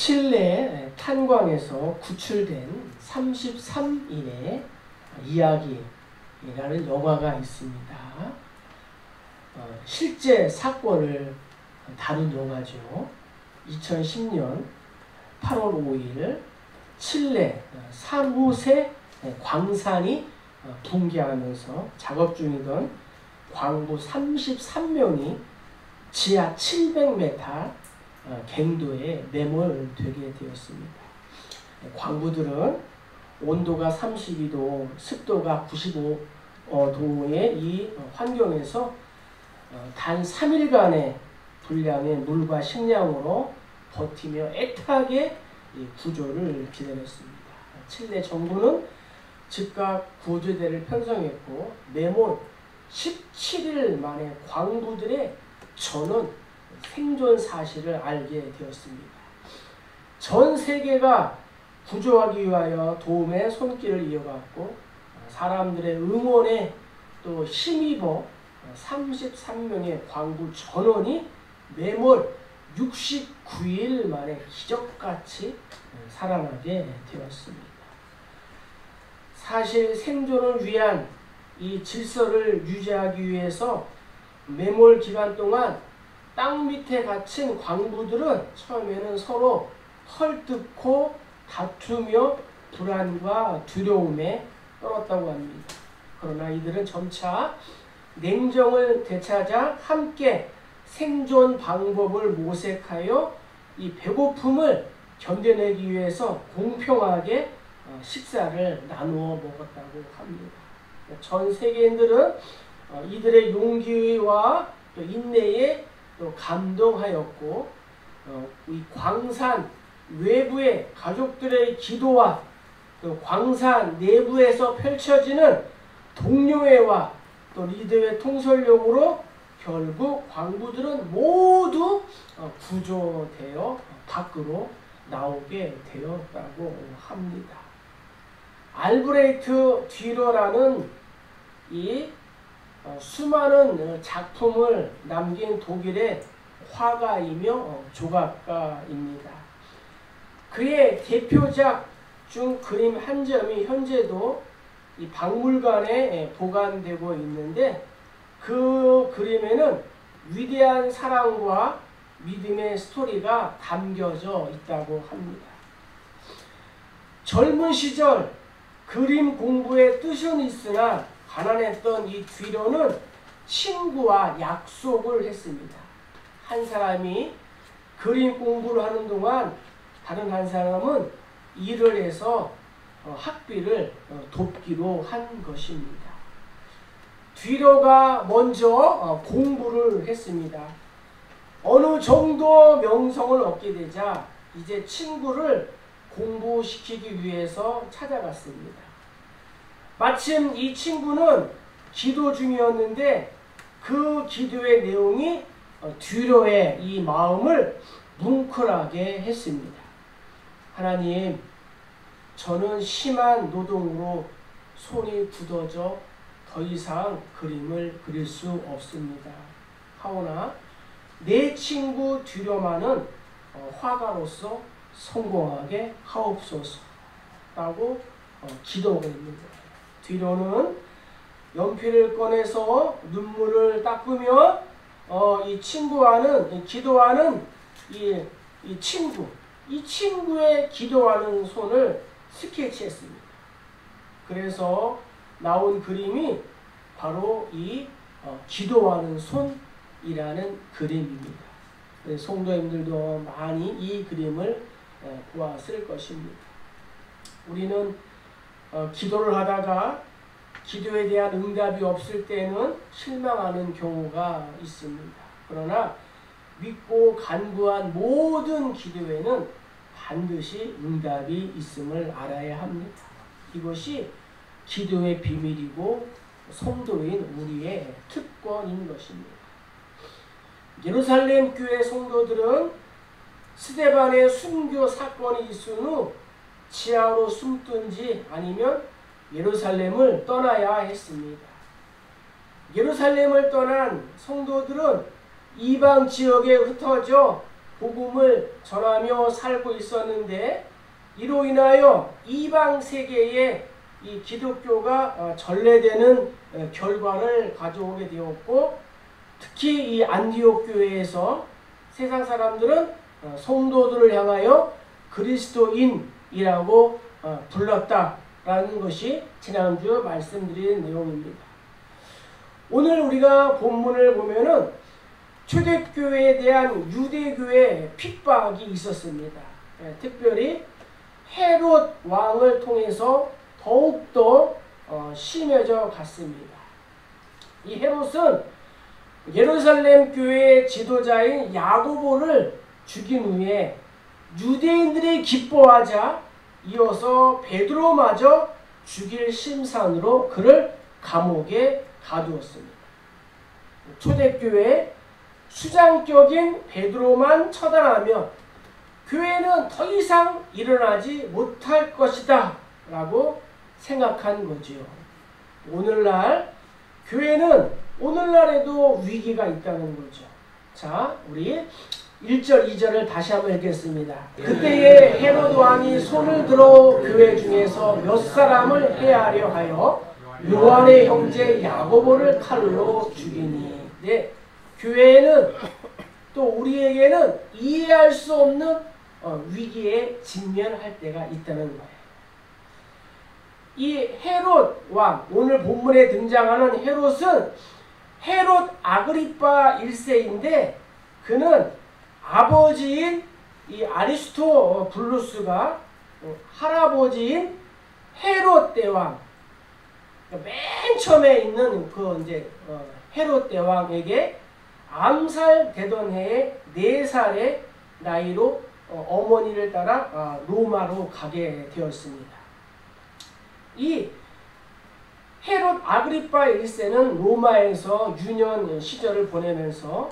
칠레 탄광에서 구출된 33인의 이야기라는 영화가 있습니다. 실제 사건을 다룬 영화죠. 2010년 8월 5일 칠레 사무세 광산이 붕괴하면서 작업 중이던 광부 33명이 지하 700m 갱도에 매몰되게 되었습니다. 광부들은 온도가 32도, 습도가 95도의 이 환경에서 단 3일간의 분량의 물과 식량으로 버티며 애타게 구조를 기다렸습니다. 칠레 정부는 즉각 구조대를 편성했고 매몰 17일 만에 광부들의 전원 생존 사실을 알게 되었습니다. 전 세계가 구조하기 위하여 도움의 손길을 이어갔고 사람들의 응원에 또 힘입어 33명의 광부 전원이 매몰 69일 만에 기적같이 살아나게 되었습니다. 사실 생존을 위한 이 질서를 유지하기 위해서 매몰 기간 동안 땅 밑에 갇힌 광부들은 처음에는 서로 헐뜯고 다투며 불안과 두려움에 떨었다고 합니다. 그러나 이들은 점차 냉정을 되찾아 함께 생존 방법을 모색하여 이 배고픔을 견뎌내기 위해서 공평하게 식사를 나누어 먹었다고 합니다. 전 세계인들은 이들의 용기와 또 인내에 또 감동하였고 이 광산 외부의 가족들의 기도와 또 광산 내부에서 펼쳐지는 동료회와 또 리더의 통솔력으로 결국 광부들은 모두 구조되어 밖으로 나오게 되었다고 합니다. 알브레이트 듀러라는 이 수많은 작품을 남긴 독일의 화가이며 조각가입니다. 그의 대표작 중 그림 한 점이 현재도 이 박물관에 보관되고 있는데 그 그림에는 위대한 사랑과 믿음의 스토리가 담겨져 있다고 합니다. 젊은 시절 그림 공부에 뜻은 있으나 가난했던 이 듀러는 친구와 약속을 했습니다. 한 사람이 그림 공부를 하는 동안 다른 한 사람은 일을 해서 학비를 돕기로 한 것입니다. 듀러가 먼저 공부를 했습니다. 어느 정도 명성을 얻게 되자 이제 친구를 공부시키기 위해서 찾아갔습니다. 마침 이 친구는 기도 중이었는데 그 기도의 내용이 듀러의 이 마음을 뭉클하게 했습니다. 하나님, 저는 심한 노동으로 손이 굳어져 더 이상 그림을 그릴 수 없습니다. 하오나 내 친구 듀러만은 화가로서 성공하게 하옵소서 라고 기도하고 있는 거예요. 듀러는 연필을 꺼내서 눈물을 닦으며 이 친구와는 기도하는 이 친구의 기도하는 손을 스케치했습니다. 그래서 나온 그림이 바로 이 기도하는 손이라는 그림입니다. 성도님들도 많이 이 그림을 보았을 것입니다. 우리는 기도를 하다가 기도에 대한 응답이 없을 때는 실망하는 경우가 있습니다. 그러나 믿고 간구한 모든 기도에는 반드시 응답이 있음을 알아야 합니다. 이것이 기도의 비밀이고 성도인 우리의 특권인 것입니다. 예루살렘 교회 성도들은 스데반의 순교 사건이 있은 후 지하로 숨든지 아니면 예루살렘을 떠나야 했습니다. 예루살렘을 떠난 성도들은 이방 지역에 흩어져 복음을 전하며 살고 있었는데 이로 인하여 이방 세계에 이 기독교가 전래되는 결과를 가져오게 되었고, 특히 이 안디옥 교회에서 세상 사람들은 성도들을 향하여 그리스도인이라고 불렀다라는 것이 지난주 말씀드린 내용입니다. 오늘 우리가 본문을 보면은 초대교회에 대한 유대교의 핍박이 있었습니다. 특별히 헤롯 왕을 통해서 더욱더 심해져 갔습니다. 이 헤롯은 예루살렘 교회의 지도자인 야고보를 죽인 후에 유대인들이 기뻐하자 이어서 베드로마저 죽일 심산으로 그를 감옥에 가두었습니다. 초대교회 수장격인 베드로만 처단하면 교회는 더 이상 일어나지 못할 것이다 라고 생각한 거지요. 오늘날 교회는 오늘날에도 위기가 있다는 거죠. 자, 우리 1절 2절을 다시 한번 읽겠습니다. 그때에 헤롯 왕이 손을 들어 교회 중에서 몇 사람을 해하려 하여 요한의 형제 야고보를 칼로 죽이니. 네, 교회에는 또 우리에게는 이해할 수 없는 위기에 직면할 때가 있다는 거예요. 이 헤롯 왕, 오늘 본문에 등장하는 헤롯은 헤롯 아그리파 1세인데 그는 아버지인 이 아리스토블루스가 할아버지인 헤롯 대왕, 맨 처음에 있는 그 이제 헤롯 대왕에게 암살되던 해에 4살의 나이로 어머니를 따라 로마로 가게 되었습니다. 이 헤롯 아그리파 1세는 로마에서 유년 시절을 보내면서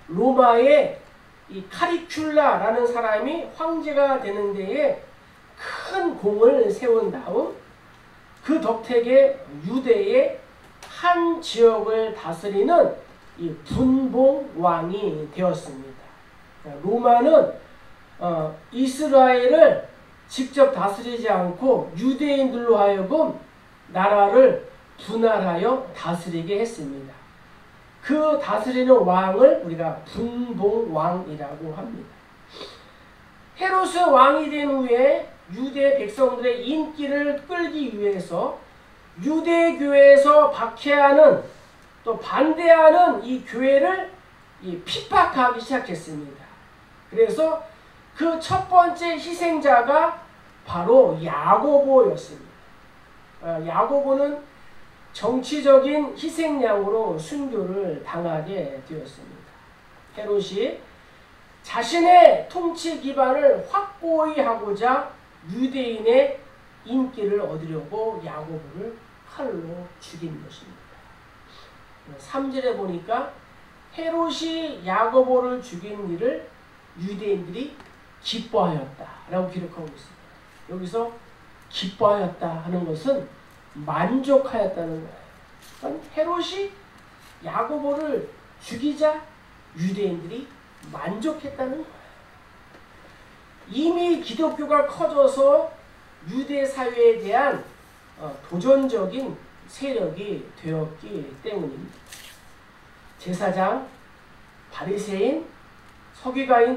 로마의 이 카리큘라라는 사람이 황제가 되는 데에 큰 공을 세운 다음 그 덕택에 유대의 한 지역을 다스리는 이 분봉왕이 되었습니다. 로마는 이스라엘을 직접 다스리지 않고 유대인들로 하여금 나라를 분할하여 다스리게 했습니다. 그 다스리는 왕을 우리가 분봉왕이라고 합니다. 헤롯은 왕이 된 후에 유대 백성들의 인기를 끌기 위해서 유대교회에서 박해하는 또 반대하는 이 교회를 핍박하기 시작했습니다. 그래서 그 첫 번째 희생자가 바로 야고보였습니다. 야고보는 정치적인 희생양으로 순교를 당하게 되었습니다. 헤롯이 자신의 통치 기반을 확고히 하고자 유대인의 인기를 얻으려고 야고보를 칼로 죽인 것입니다. 3절에 보니까 헤롯이 야고보를 죽인 일을 유대인들이 기뻐하였다 라고 기록하고 있습니다. 여기서 기뻐하였다 하는 것은 만족하였다는 거예요. 그러니까 헤롯이 야고보를 죽이자 유대인들이 만족했다는 거예요. 이미 기독교가 커져서 유대 사회에 대한 도전적인 세력이 되었기 때문입니다. 제사장, 바리새인,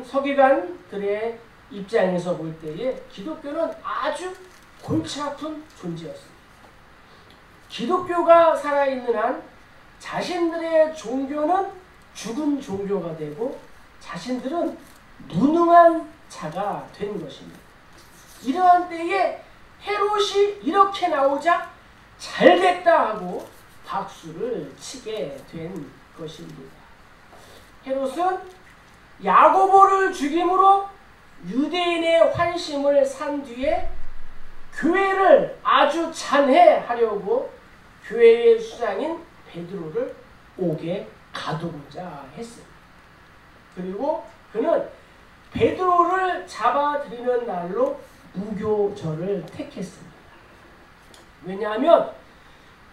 서기관들의 입장에서 볼 때에 기독교는 아주 골치 아픈 존재였습니다. 기독교가 살아있는 한 자신들의 종교는 죽은 종교가 되고 자신들은 무능한 자가 된 것입니다. 이러한 때에 헤롯이 이렇게 나오자 잘됐다 하고 박수를 치게 된 것입니다. 헤롯은 야고보를 죽임으로 유대인의 환심을 산 뒤에 교회를 아주 잔해하려고 교회의 수장인 베드로를 옥에 가두고자 했습니다. 그리고 그는 베드로를 잡아들이는 날로 무교절을 택했습니다. 왜냐하면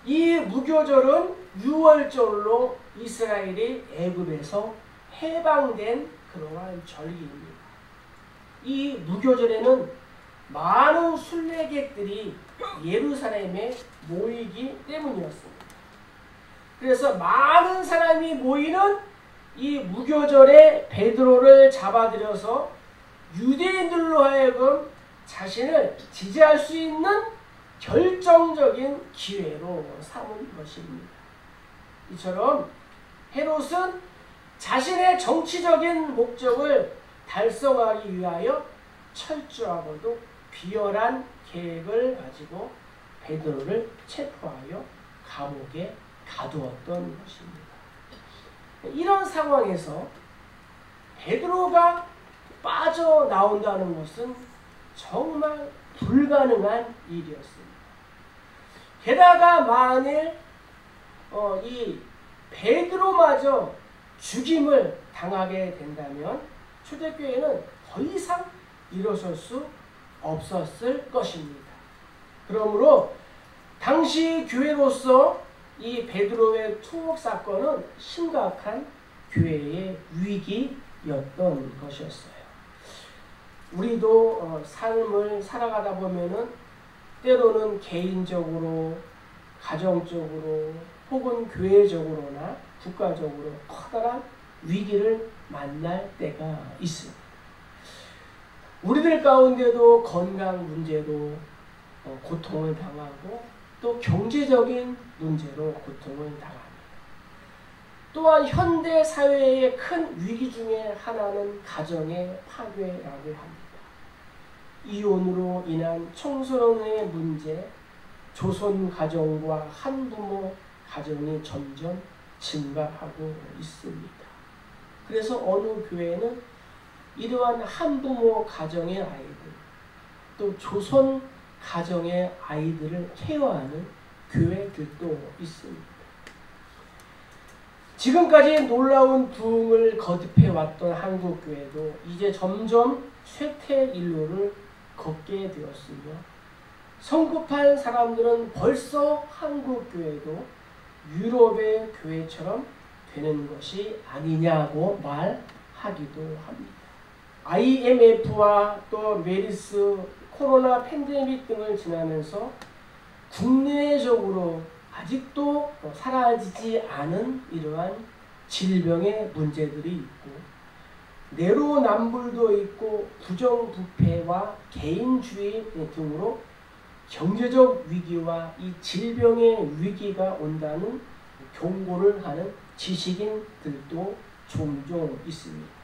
이 무교절은 유월절로 이스라엘이 애굽에서 해방된 그러한 절기입니다. 이 무교절에는 많은 순례객들이 예루살렘에 모이기 때문이었습니다. 그래서 많은 사람이 모이는 이 무교절에 베드로를 잡아들여서 유대인들로 하여금 자신을 지지할 수 있는 결정적인 기회로 삼은 것입니다. 이처럼 헤롯은 자신의 정치적인 목적을 달성하기 위하여 철저하고도 비열한 계획을 가지고 베드로를 체포하여 감옥에 가두었던 것입니다. 이런 상황에서 베드로가 빠져나온다는 것은 정말 불가능한 일이었습니다. 게다가 만일 이 베드로마저 죽임을 당하게 된다면 초대교회는 더 이상 일어설 수 없었을 것입니다. 그러므로 당시 교회로서 이 베드로의 투옥 사건은 심각한 교회의 위기였던 것이었어요. 우리도 삶을 살아가다 보면은 때로는 개인적으로, 가정적으로, 혹은 교회적으로나 국가적으로 커다란 위기를 만날 때가 있습니다. 우리들 가운데도 건강 문제로 고통을 당하고 또 경제적인 문제로 고통을 당합니다. 또한 현대 사회의 큰 위기 중에 하나는 가정의 파괴라고 합니다. 이혼으로 인한 청소년의 문제, 조선 가정과 한부모 가정이 점점 증가하고 있습니다. 그래서 어느 교회는 이러한 한부모 가정의 아이들, 또 조선 가정의 아이들을 케어하는 교회들도 있습니다. 지금까지 놀라운 부흥을 거듭해왔던 한국교회도 이제 점점 쇠퇴 일로를 걷게 되었으며 성급한 사람들은 벌써 한국교회도 유럽의 교회처럼 되는 것이 아니냐고 말하기도 합니다. IMF와 또 메르스, 코로나 팬데믹 등을 지나면서 국내적으로 아직도 사라지지 않은 이러한 질병의 문제들이 있고 내로남불도 있고 부정부패와 개인주의 등으로 경제적 위기와 이 질병의 위기가 온다는 경고를 하는 지식인들도 종종 있습니다.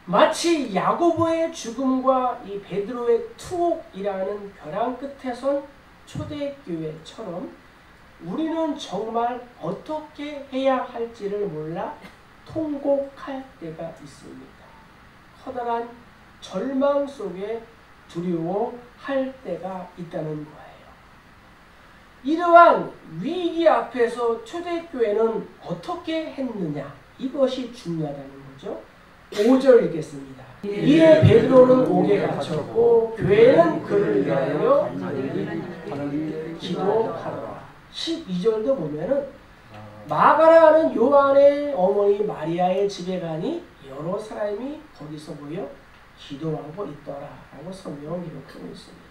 마치 야고보의 죽음과 이 베드로의 투옥이라는 벼랑 끝에 선 초대교회처럼 우리는 정말 어떻게 해야 할지를 몰라 통곡할 때가 있습니다. 커다란 절망 속에 두려워할 때가 있다는 거예요. 이러한 위기 앞에서 초대교회는 어떻게 했느냐, 이것이 중요하다는 거죠. 5절 읽겠습니다. 이에 베드로는 옥에 갇혔고 교회는 그를 위하여 기도하더라. 12절도 보면은 마가라는 요한의 어머니 마리아의 집에 가니 여러 사람이 거기서 모여 기도하고 있더라 라고 성경은 기록하고 있습니다.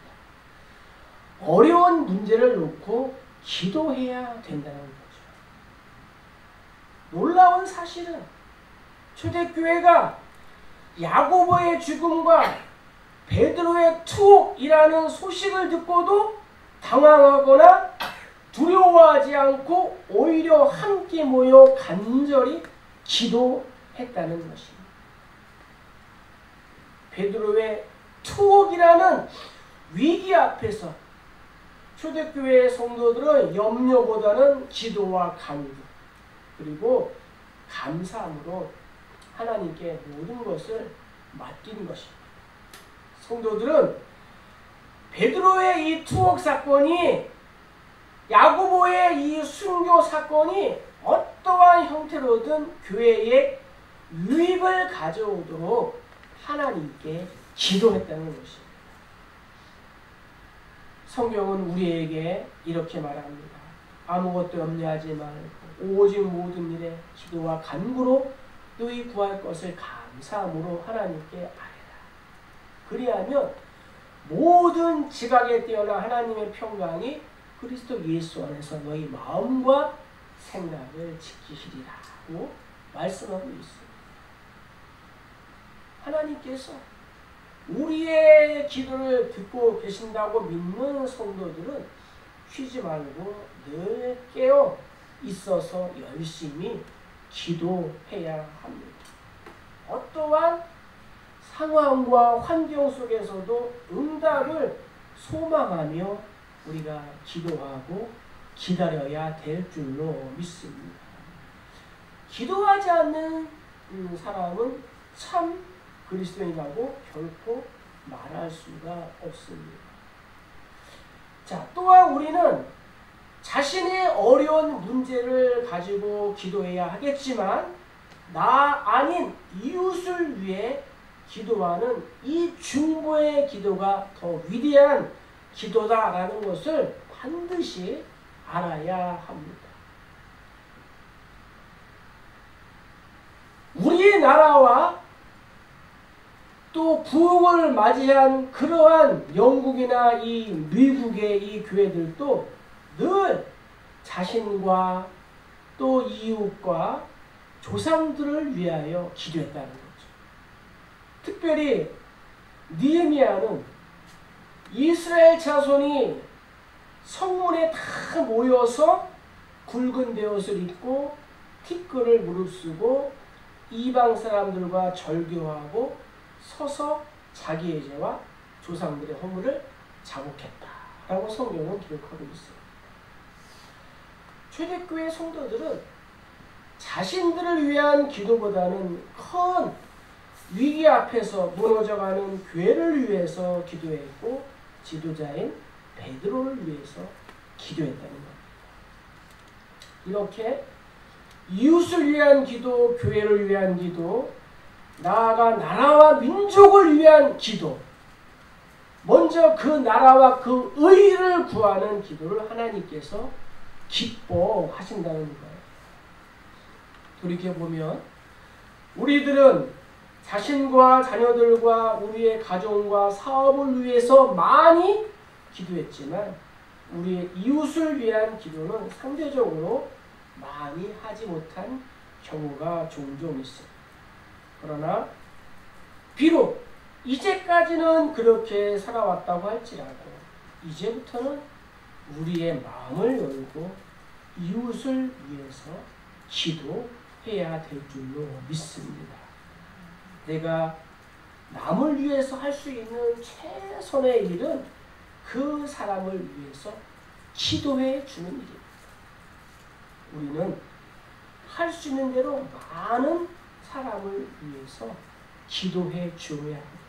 어려운 문제를 놓고 기도해야 된다는 거죠. 놀라운 사실은 초대교회가 야고보의 죽음과 베드로의 투옥이라는 소식을 듣고도 당황하거나 두려워하지 않고 오히려 함께 모여 간절히 기도했다는 것입니다. 베드로의 투옥이라는 위기 앞에서 초대교회의 성도들은 염려보다는 기도와 간구 그리고 감사함으로 하나님께 모든 것을 맡긴 것입니다. 성도들은 베드로의 이 투옥 사건이 야고보의 이 순교 사건이 어떠한 형태로든 교회에 유익을 가져오도록 하나님께 기도했다는 것입니다. 성경은 우리에게 이렇게 말합니다. 아무것도 염려하지 말고 오직 모든 일에 기도와 간구로 너희 구할 것을 감사함으로 하나님께 아뢰라. 그리하면 모든 지각에 뛰어난 하나님의 평강이 그리스도 예수 안에서 너희 마음과 생각을 지키시리라고 말씀하고 있습니다. 하나님께서 우리의 기도를 듣고 계신다고 믿는 성도들은 쉬지 말고 늘 깨어 있어서 열심히 기도해야 합니다. 어떠한 상황과 환경 속에서도 응답을 소망하며 우리가 기도하고 기다려야 될 줄로 믿습니다. 기도하지 않는 사람은 참 그리스도인이라고 결코 말할 수가 없습니다. 자, 또한 우리는 자신의 어려운 문제를 가지고 기도해야 하겠지만 나 아닌 이웃을 위해 기도하는 이 중보의 기도가 더 위대한 기도다라는 것을 반드시 알아야 합니다. 우리나라와 또 부흥을 맞이한 그러한 영국이나 이 미국의 이 교회들도 늘 자신과 또 이웃과 조상들을 위하여 기도했다는 거죠. 특별히 느헤미야는 이스라엘 자손이 성문에 다 모여서 굵은 베옷을 입고 티끌을 무릅쓰고 이방 사람들과 절교하고 서서 자기의 죄와 조상들의 허물을 자복했다라고 성경은 기록하고 있습니다. 초대교회 성도들은 자신들을 위한 기도보다는 큰 위기 앞에서 무너져가는 교회를 위해서 기도했고 지도자인 베드로를 위해서 기도했다는 겁니다. 이렇게 이웃을 위한 기도, 교회를 위한 기도, 나아가 나라와 민족을 위한 기도, 먼저 그 나라와 그 의를 구하는 기도를 하나님께서 기뻐하신다는 거예요. 돌이켜보면 우리들은 자신과 자녀들과 우리의 가정과 사업을 위해서 많이 기도했지만 우리의 이웃을 위한 기도는 상대적으로 많이 하지 못한 경우가 종종 있습니다. 그러나 비록 이제까지는 그렇게 살아왔다고 할지라도 이제부터는 우리의 마음을 열고 이웃을 위해서 기도해야 될 줄로 믿습니다. 내가 남을 위해서 할 수 있는 최선의 일은 그 사람을 위해서 기도해 주는 일입니다. 우리는 할 수 있는 대로 많은 사람을 위해서 기도해 주어야 합니다.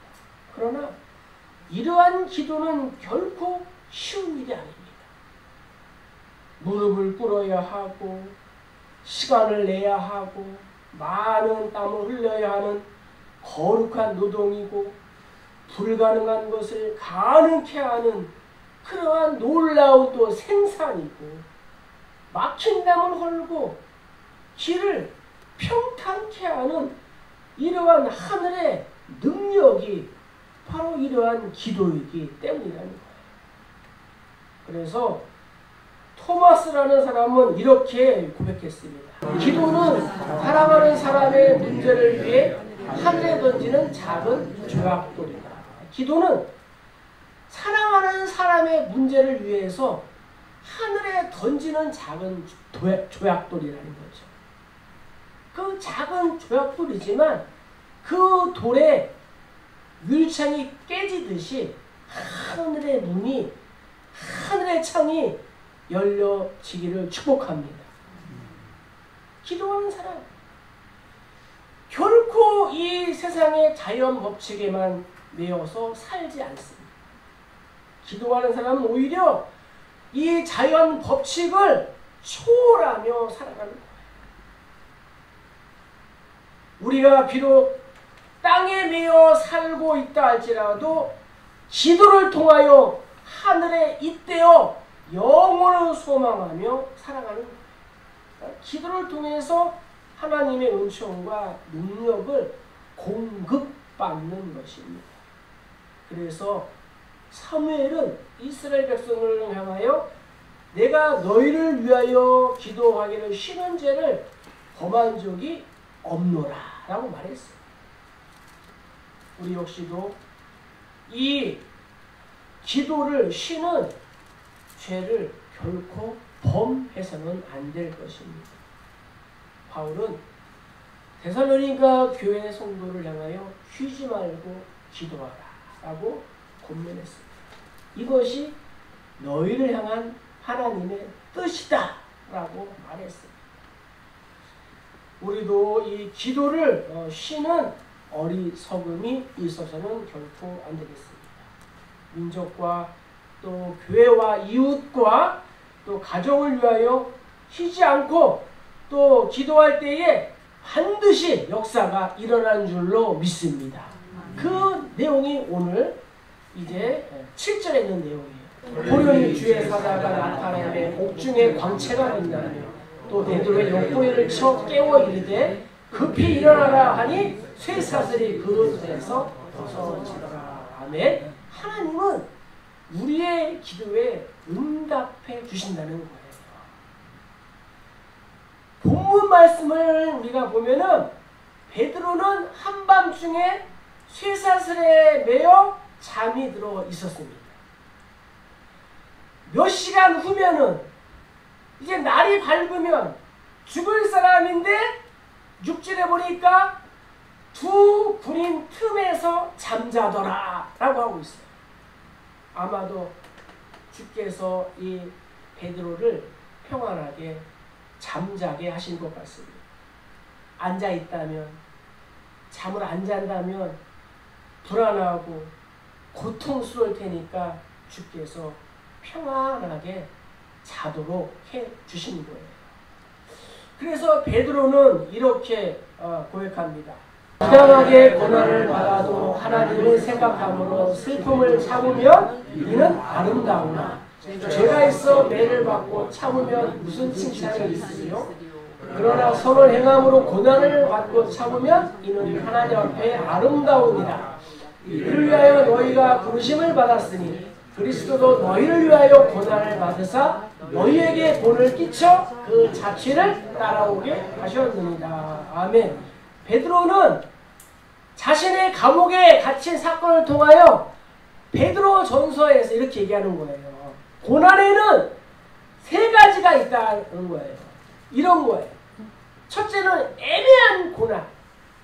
그러나 이러한 기도는 결코 쉬운 일이 아닙니다. 무릎을 꿇어야 하고 시간을 내야 하고 많은 땀을 흘려야 하는 거룩한 노동이고 불가능한 것을 가능케 하는 그러한 놀라운 또 생산이고 막힌 담을 헐고 길을 평탄케 하는 이러한 하늘의 능력이 바로 이러한 기도이기 때문이라는 거예요. 그래서 토마스라는 사람은 이렇게 고백했습니다. 기도는 사랑하는 사람의 문제를 위해 하늘에 던지는 작은 조약돌이다. 기도는 사랑하는 사람의 문제를 위해서 하늘에 던지는 작은 조약돌이라는 거죠. 그 작은 조약돌이지만 그 돌에 율창이 깨지듯이 하늘의 문이, 하늘의 창이 열려지기를 축복합니다. 기도하는 사람 결코 이 세상의 자연 법칙에만 매여서 살지 않습니다. 기도하는 사람은 오히려 이 자연 법칙을 초월하며 살아가는 거예요. 우리가 비록 땅에 매여 살고 있다 할지라도 기도를 통하여 하늘에 잇대어 영원을 소망하며 살아가는 거예요. 기도를 통해서 하나님의 은총과 능력을 공급받는 것입니다. 그래서 사무엘은 이스라엘 백성을 향하여 내가 너희를 위하여 기도하기를 쉬는 죄를 범한 적이 없노라 라고 말했어요. 우리 역시도 이 기도를 쉬는 죄를 결코 범해서는 안 될 것입니다. 바울은 데살로니가 교회 성도를 향하여 쉬지 말고 기도하라 라고 권면했습니다. 이것이 너희를 향한 하나님의 뜻이다 라고 말했습니다. 우리도 이 기도를 쉬는 어리석음이 있어서는 결코 안 되겠습니다. 민족과 또 교회와 이웃과 또 가정을 위하여 쉬지 않고 또 기도할 때에 반드시 역사가 일어난 줄로 믿습니다. 그 내용이 오늘 이제 7절에 있는 내용이에요. 호련히 주의 사자가 나타나며 옥중에 광채가 빛나며 또 베드로의 옆구리를 쳐 깨워 이르되 급히 일어나라 하니 쇠사슬이 그릇에서 벗어지더라. 아멘. 하나님은 우리의 기도에 응답해 주신다는 거예요. 본문 말씀을 우리가 보면은 베드로는 한밤중에 쇠사슬에 매여 잠이 들어 있었습니다. 몇 시간 후면은 이제 날이 밝으면 죽을 사람인데 6절에 보니까 두 군인 틈에서 잠자더라 라고 하고 있어요. 아마도 주께서 이 베드로를 평안하게 잠자게 하신 것 같습니다. 앉아있다면, 잠을 안 잔다면 불안하고 고통스러울 테니까 주께서 평안하게 자도록 해 주신 거예요. 그래서 베드로는 이렇게 고백합니다. 부당하게 고난을 받아도 하나님을 생각함으로 슬픔을 참으면 이는 아름다우나 죄가 있어 매를 받고 참으면 무슨 칭찬이 있으리요? 그러나 선을 행함으로 고난을 받고 참으면 이는 하나님 앞에 아름다우니라. 이를 위하여 너희가 부르심을 받았으니 그리스도도 너희를 위하여 고난을 받으사 너희에게 본을 끼쳐 그 자취를 따라오게 하셨느니라. 아멘. 베드로는 자신의 감옥에 갇힌 사건을 통하여 베드로 전서에서 이렇게 얘기하는 거예요. 고난에는 세 가지가 있다는 거예요. 이런 거예요. 첫째는 애매한 고난,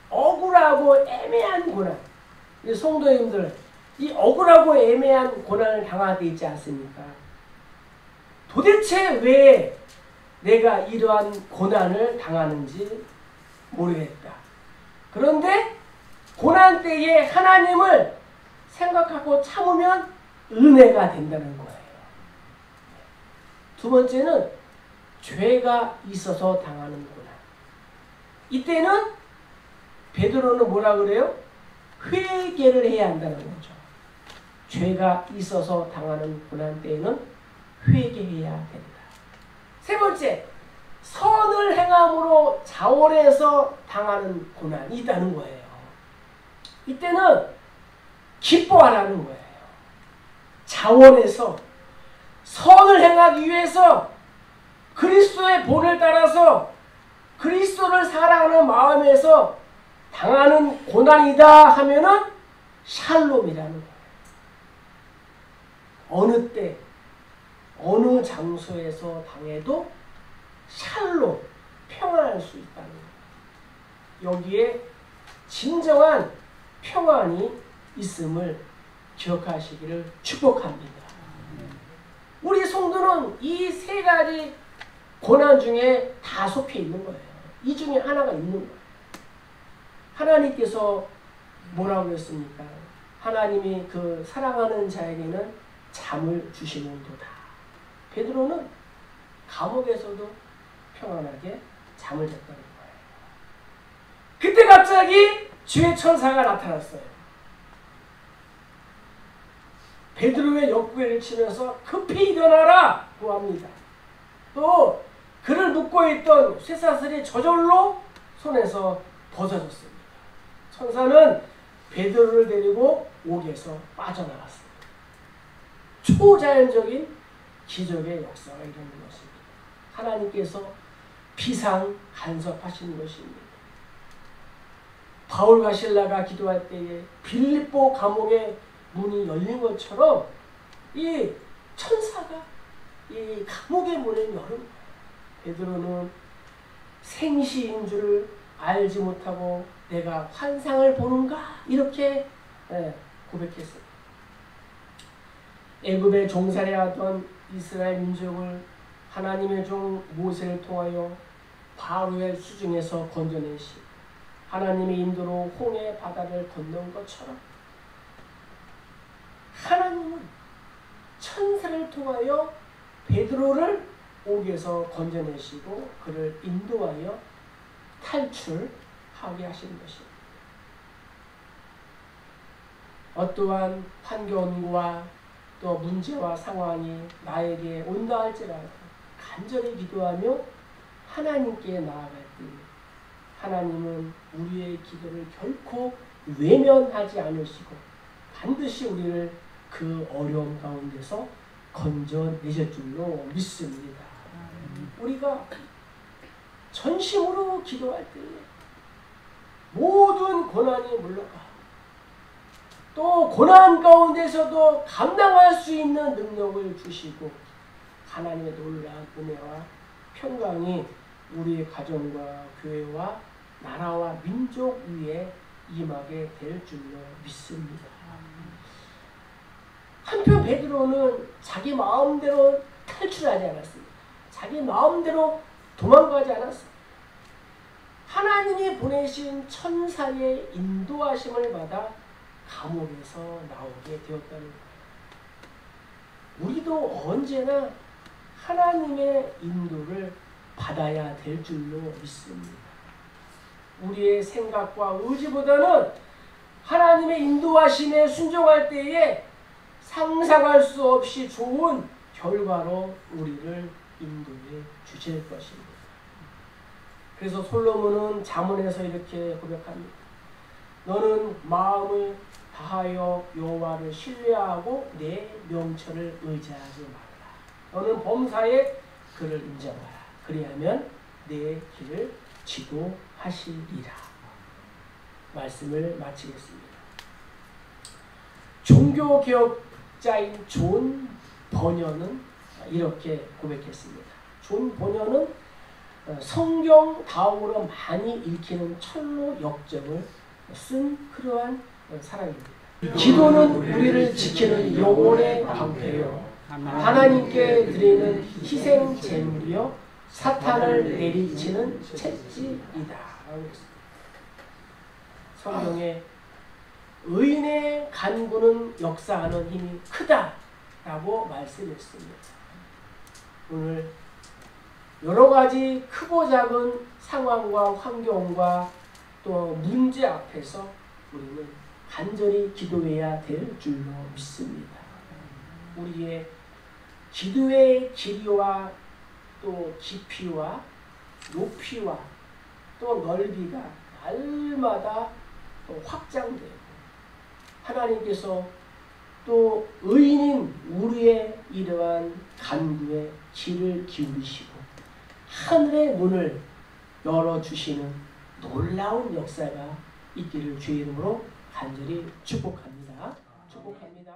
억울하고 애매한 고난. 성도님들, 이 억울하고 애매한 고난을 당하게 있지 않습니까? 도대체 왜 내가 이러한 고난을 당하는지 모르겠다. 그런데 고난 때에 하나님을 생각하고 참으면 은혜가 된다는 거예요. 두 번째는 죄가 있어서 당하는 고난. 이때는 베드로는 뭐라 그래요? 회개를 해야 한다는 거죠. 죄가 있어서 당하는 고난 때에는 회개해야 된다. 세 번째, 선을 행함으로 자원해서 당하는 고난이 있다는 거예요. 이때는 기뻐하라는 거예요. 자원해서 선을 행하기 위해서 그리스도의 본을 따라서 그리스도를 사랑하는 마음에서 당하는 고난이다 하면은 샬롬이라는 거예요. 어느 때, 어느 장소에서 당해도 샬롬, 평안할 수 있다는 거예요. 여기에 진정한 평안이 있음을 기억하시기를 축복합니다. 우리 성도는 이 세 가지 고난 중에 다 속해 있는 거예요. 이 중에 하나가 있는 거예요. 하나님께서 뭐라고 했습니까? 하나님이 그 사랑하는 자에게는 잠을 주시는도다. 베드로는 감옥에서도 평안하게 잠을 잤다는 거예요. 그때 갑자기 주의 천사가 나타났어요. 베드로의 옆구리를 치면서 급히 일어나라 고 합니다. 또 그를 묶고 있던 쇠사슬이 저절로 손에서 벗어졌습니다. 천사는 베드로를 데리고 옥에서 빠져나갔습니다. 초자연적인 기적의 역사가 일어나는 것입니다. 하나님께서 비상 간섭하시는 것입니다. 바울과 실라가 기도할 때에 빌립보 감옥의 문이 열린 것처럼 이 천사가 이 감옥의 문을 여는 거예요. 베드로는 생시인 줄을 알지 못하고 내가 환상을 보는가 이렇게 고백했어요. 애굽에 종살이하던 이스라엘 민족을 하나님의 종 모세를 통하여 바로의 수중에서 건져내시 하나님의 인도로 홍해 바다를 건넌 것처럼 하나님은 천사를 통하여 베드로를 옥에서 건져내시고 그를 인도하여 탈출하게 하시는 것입니다. 어떠한 환경과 또 문제와 상황이 나에게 온다 할지라도 간절히 기도하며 하나님께 나아갈 때 하나님은 우리의 기도를 결코 외면하지 않으시고 반드시 우리를 그 어려움 가운데서 건져내실 줄로 믿습니다. 우리가 전심으로 기도할 때 모든 고난이 물러가 또 고난 가운데서도 감당할 수 있는 능력을 주시고 하나님의 놀라운 은혜와 평강이 우리의 가정과 교회와 나라와 민족 위에 임하게 될 줄로 믿습니다. 한편 베드로는 자기 마음대로 탈출하지 않았습니다. 자기 마음대로 도망가지 않았습니다. 하나님이 보내신 천사의 인도하심을 받아 감옥에서 나오게 되었다는 거예요. 우리도 언제나 하나님의 인도를 받아야 될 줄로 믿습니다. 우리의 생각과 의지보다는 하나님의 인도하심에 순종할 때에 상상할 수 없이 좋은 결과로 우리를 인도해 주실 것입니다. 그래서 솔로몬은 잠언에서 이렇게 고백합니다. 너는 마음을 다하여 여호와를 신뢰하고 내 명철을 의지하지 말라. 너는 범사에 그를 인정하라. 그리하면 내 길을 지도하시리라. 말씀을 마치겠습니다. 종교개혁자인 존 버녀는 이렇게 고백했습니다. 존 버녀는 성경 다음으로 많이 읽히는 철로 역정을 쓴 그러한 사람입니다. 기도는 우리를 지키는 영혼의 방패요 하나님께 드리는 희생 제물이요 사탄을 내리치는 채찍이다. 성경에 의인의 간구는 역사하는 힘이 크다라고 말씀했습니다. 오늘 여러 가지 크고 작은 상황과 환경과 또 문제 앞에서 우리는 간절히 기도해야 될 줄로 믿습니다. 우리의 기도의 길이와 또 깊이와 높이와 또 넓이가 날마다 또 확장되고 하나님께서 또 의인인 우리의 이러한 간구에 귀를 기울이시고 하늘의 문을 열어주시는 놀라운 역사가 있기를 주의 이름으로 간절히 축복합니다. 축복합니다.